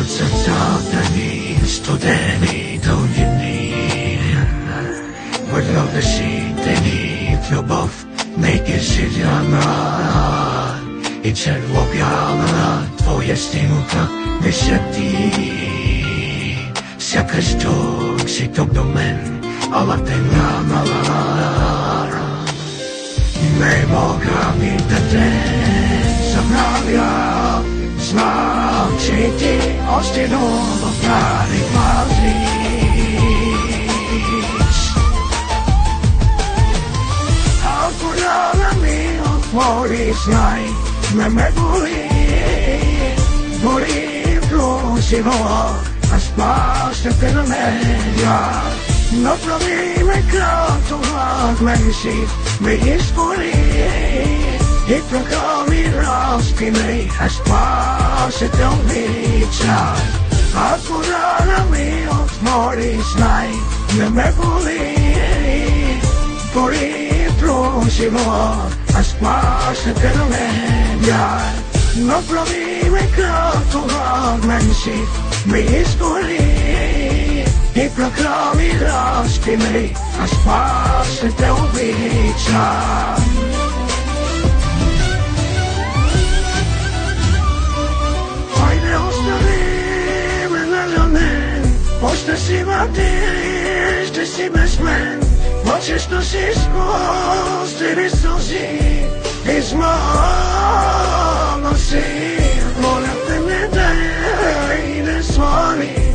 Задавнени, студени, дълнини, върнаващите в любов, нека седяна и червопяна твоя снимка мисля ти. Сякаш тук си тук до мен, ала те нямала. Не мога ми да те забравя. Знам, че ти още много прави пазиш. Ако рана ми отвори, знай, ме боли. Боли просиво, аз пак ще те намеря. Направи ме като гледен си, ме изполи. И праха ми разпинай, аз пак ще те обичам. Ако рана ми отвори, знай, не ме боли. Боли просиво, аз пак ще те намеря. Направи ме като гледен си, ме изполи. И праха ми разпинай, аз пак ще те обичам. Още си млади, ще си без мен. Мълчещо си спустили сълзи. Измама си, моля те не дай да свали,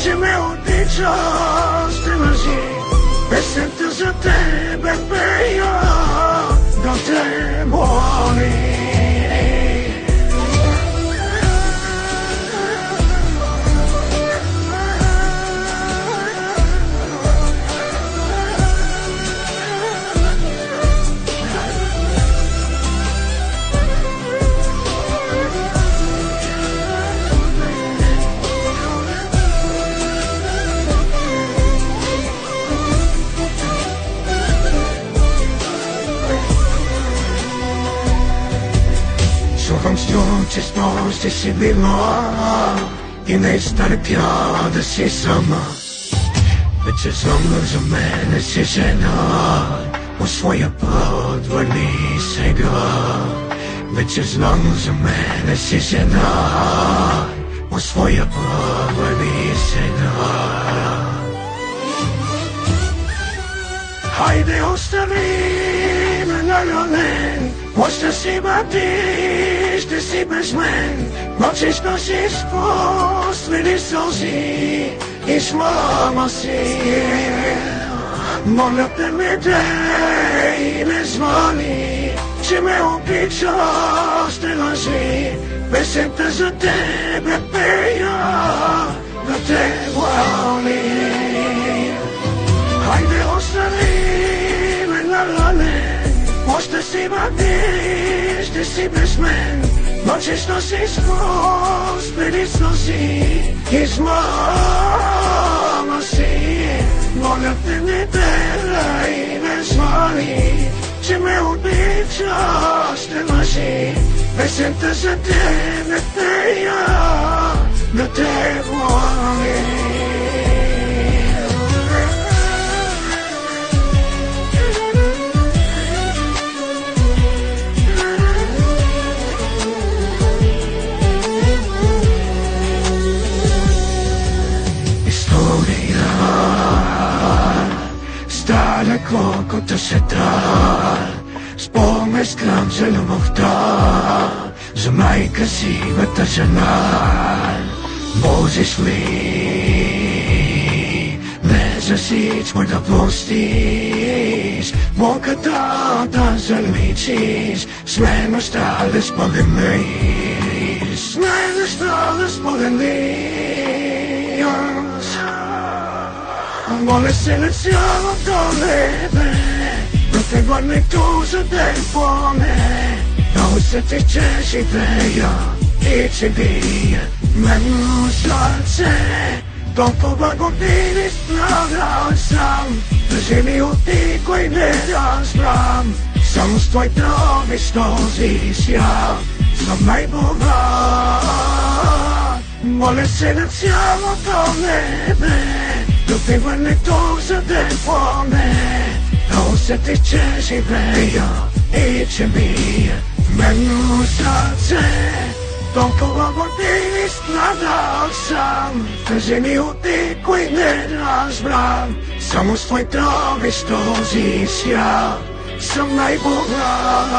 че ме обичаш, те лъжи. Песента за тебе пея, да те боли. Слухам че ще си била и не изтърпя да си сама. Вече знам за мене си жена, по своя път върни сега. Вече знам за мене си жена, по своя път върни сега. Хайде остави ме наранен, още си млади, ще си без мен. Мълчещо си спустили сълзи, измама си. Моля те ме дей, не звъни, че ме обичаш, те лъжи. Песента за тебе пея, да те боли. Хайде остави ме наранен, още си млади, ще си без мен. Мълчещо си спустили сълзи, измама си. Моля те не дей, не звъни, че ме обичаш, те лъжи. Песента за тебе пея, да те боли. Стара колкото света, спомескам за любовта, за най-красивата жена. Можеш ли не за всичко да простиш, моката да заличиш, смелостта да споделиш, смелостта да споделиш. Моля се на цялото небе, да Dlatego niektórzy telefony Dałże ty część idea I ci bije Memu serce Do powagu ty sprawiał sam Do ziemi utikł i nie rozbram Sam z twojej drogi stozi świat Som najbogat Wolę się na ciało to niebie Dlatego niektórzy telefony Dałże ty część idea I ci bije Memu serce Do powagu ty sprawiał sam Do ziemi utikł i nie rozbram Sam z twojej drogi stozi świat Som najbogat